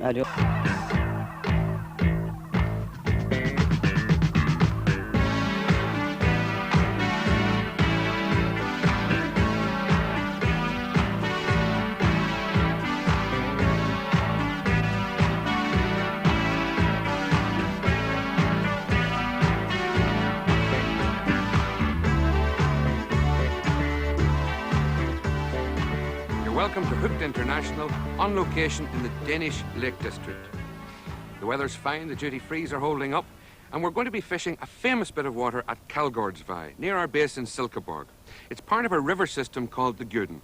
allez. Welcome to Hooked International, on location in the Danish Lake District. The weather's fine, the duty-frees are holding up, and we're going to be fishing a famous bit of water at Kaldgårdsvej, near our base in Silkeborg. It's part of a river system called the Guden.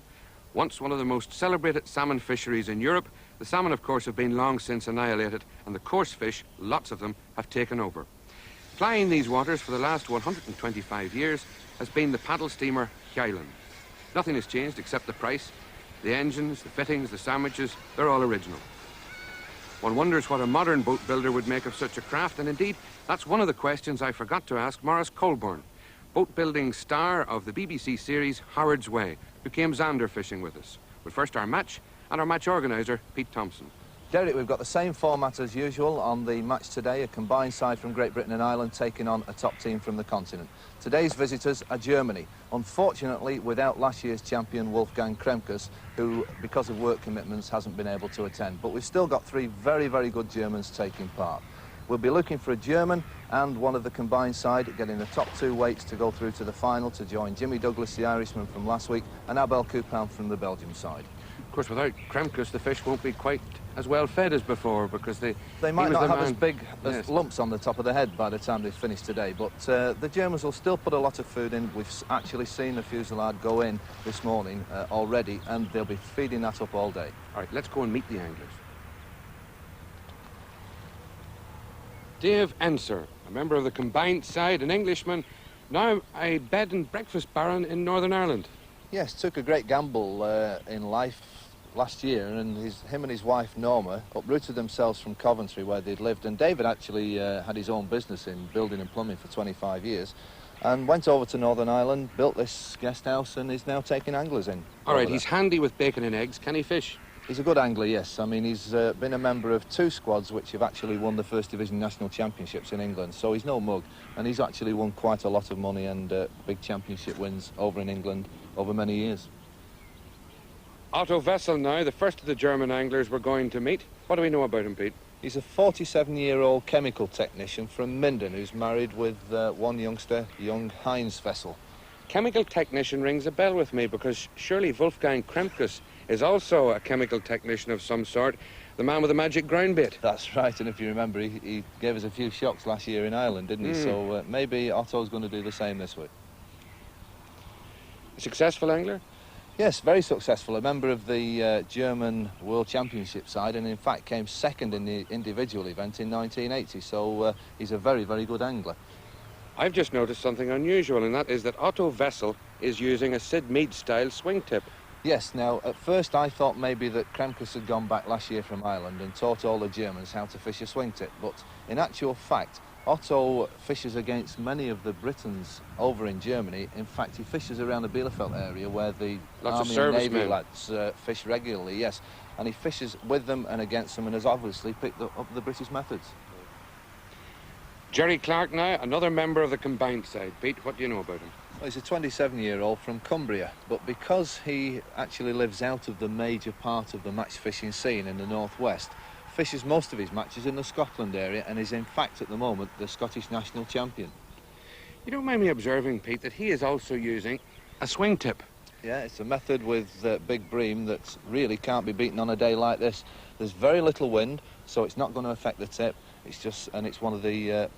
Once one of the most celebrated salmon fisheries in Europe, the salmon, of course, have been long since annihilated, and the coarse fish, lots of them, have taken over. Plying these waters for the last 125 years has been the paddle steamer Hjejlen. Nothing has changed except the price. The engines, the fittings, the sandwiches, they're all original. One wonders what a modern boat builder would make of such a craft, and indeed, that's one of the questions I forgot to ask Maurice Colborne, boat building star of the BBC series Howard's Way, who came Zander fishing with us. But first our match, and our match organiser, Pete Thompson. Derek, we've got the same format as usual on the match today, a combined side from Great Britain and Ireland taking on a top team from the continent. Today's visitors are Germany, unfortunately without last year's champion Wolfgang Kremkes, who, because of work commitments, hasn't been able to attend. But we've still got three very, very good Germans taking part. We'll be looking for a German and one of the combined side, getting the top two weights to go through to the final to join Jimmy Douglas, the Irishman from last week, and Abel Coupin from the Belgium side. Of course, without Kremkes, the fish won't be quite as well fed as before, because they might not have as big as lumps on the top of the head by the time they finish today, but the Germans will still put a lot of food in. We've actually seen the fusillade go in this morning already, and they'll be feeding that up all day. All right, let's go and meet the anglers. Dave Enser, a member of the combined side, an Englishman, now a bed and breakfast baron in Northern Ireland. Yes, took a great gamble in life last year, and him and his wife Norma uprooted themselves from Coventry, where they'd lived, and David actually had his own business in building and plumbing for 25 years, and went over to Northern Ireland, built this guest house, and is now taking anglers in. All right, he's handy with bacon and eggs. Can he fish? He's a good angler, yes. I mean, he's been a member of two squads which have actually won the First Division National Championships in England, so he's no mug, and he's actually won quite a lot of money and big championship wins over in England over many years. Otto Wessel now, the first of the German anglers we're going to meet. What do we know about him, Pete? He's a 47-year-old chemical technician from Minden who's married with one youngster, young Heinz Wessel. Chemical technician rings a bell with me, because surely Wolfgang Kremkes is also a chemical technician of some sort, the man with the magic ground bait. That's right, and if you remember, he gave us a few shocks last year in Ireland, didn't he? So maybe Otto's going to do the same this week. A successful angler? Yes, very successful. A member of the German World Championship side, and in fact came second in the individual event in 1980, so he's a very, very good angler. I've just noticed something unusual, and that is that Otto Wessel is using a Sid Mead-style swing tip. Yes, now, at first I thought maybe that Kremkes had gone back last year from Ireland and taught all the Germans how to fish a swing tip, but in actual fact, Otto fishes against many of the Britons over in Germany. In fact, he fishes around the Bielefeld area where the Army and Navy lads fish regularly, yes. And he fishes with them and against them and has obviously picked up the British methods. Jerry Clark now, another member of the combined side. Pete, what do you know about him? Well, he's a 27-year-old from Cumbria, but because he actually lives out of the major part of the match fishing scene in the northwest, fishes most of his matches in the Scotland area and is in fact at the moment the Scottish national champion. You don't mind me observing, Pete, that he is also using a swing tip. Yeah, it's a method with big bream that really can't be beaten on a day like this. There's very little wind, so it's not going to affect the tip. It's one of the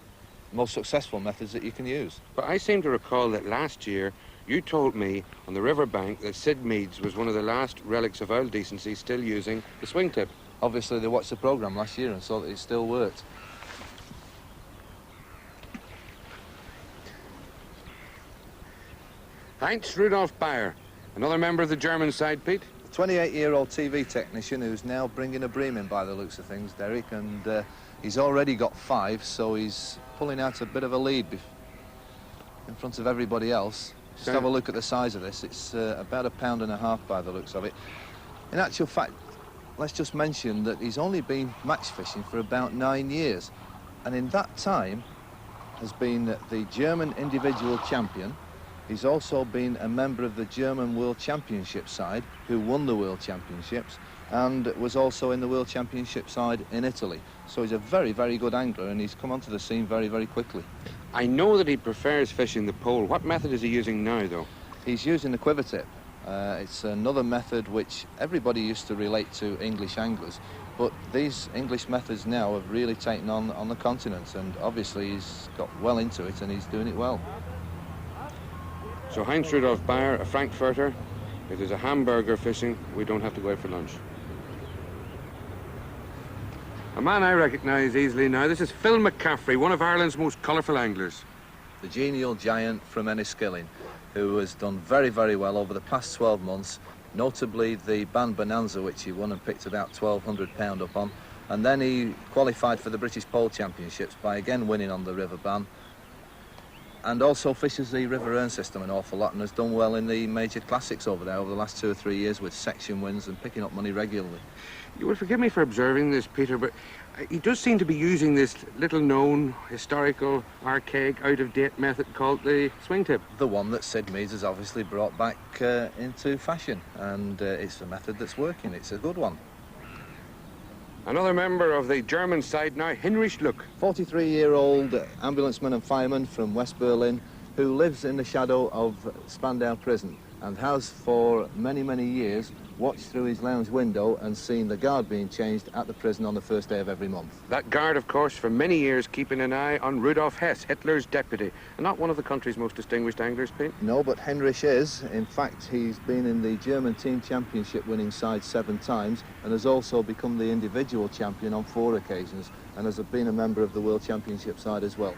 most successful methods that you can use. But I seem to recall that last year you told me on the riverbank that Sid Meads was one of the last relics of oil decency still using the swing tip. Obviously they watched the programme last year and saw that it still worked. Heinz Rudolf Bayer, another member of the German side, Pete. A 28-year-old TV technician who's now bringing a bream in by the looks of things, Derek, and he's already got 5, so he's pulling out a bit of a lead in front of everybody else. Just have a look at the size of this. It's about 1.5 pounds by the looks of it. In actual fact, let's just mention that he's only been match fishing for about 9 years, and in that time has been the German individual champion. He's also been a member of the German World Championship side, who won the World Championships, and was also in the World Championship side in Italy. So he's a very, very good angler, and he's come onto the scene very, very quickly. I know that he prefers fishing the pole. What method is he using now, though? He's using the quiver tip. It's another method which everybody used to relate to English anglers, but these English methods now have really taken on the continent, and obviously he's got well into it and he's doing it well. So Heinz Rudolf Bayer, a Frankfurter. If there's a hamburger fishing, we don't have to go out for lunch. A man I recognise easily now. This is Phil McCaffrey, one of Ireland's most colourful anglers. The genial giant from Enniskillen, who has done very, very well over the past 12 months, notably the Band Bonanza, which he won and picked about £1,200 up on. And then he qualified for the British Pole Championships by again winning on the River Bann. And also fishes the River Erne system an awful lot and has done well in the major classics over there over the last 2 or 3 years with section wins and picking up money regularly. You will forgive me for observing this, Peter, but he does seem to be using this little-known, historical, archaic, out-of-date method called the swing tip. The one that Sid Meads has obviously brought back into fashion, and it's a method that's working. It's a good one. Another member of the German side now, Heinrich Luck. 43-year-old ambulanceman and fireman from West Berlin who lives in the shadow of Spandau Prison and has for many, many years watched through his lounge window and seen the guard being changed at the prison on the first day of every month. That guard, of course, for many years keeping an eye on Rudolf Hess, Hitler's deputy, and not one of the country's most distinguished anglers, Pete. No, but Heinrich is. In fact, he's been in the German team championship winning side 7 times and has also become the individual champion on 4 occasions and has been a member of the World Championship side as well.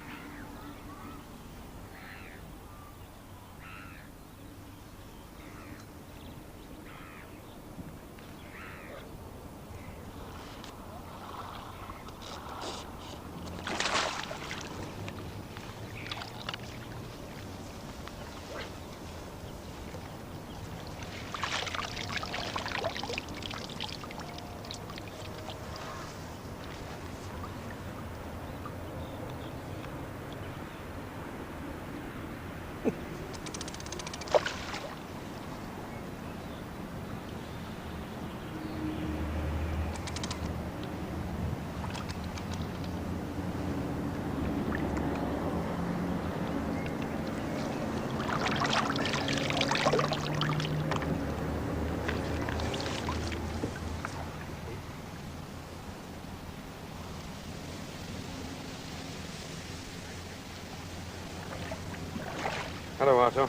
Hallo Otto.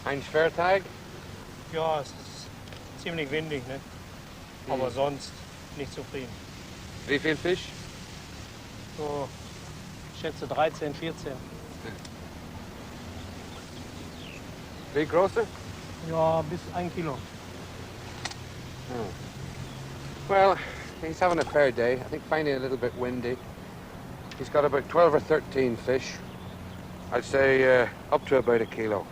Ein Schwertag? Ja, es ist ziemlich windig, ne? Aber sonst nicht zufrieden. Wie viel Fisch? So, ich schätze 13, 14. Wie große? Ja, bis 1 Kilo. Oh. Well, he's having a fair day. I think finding it a little bit windy. He's got about 12 or 13 fish. I'd say up to about 1 kilo.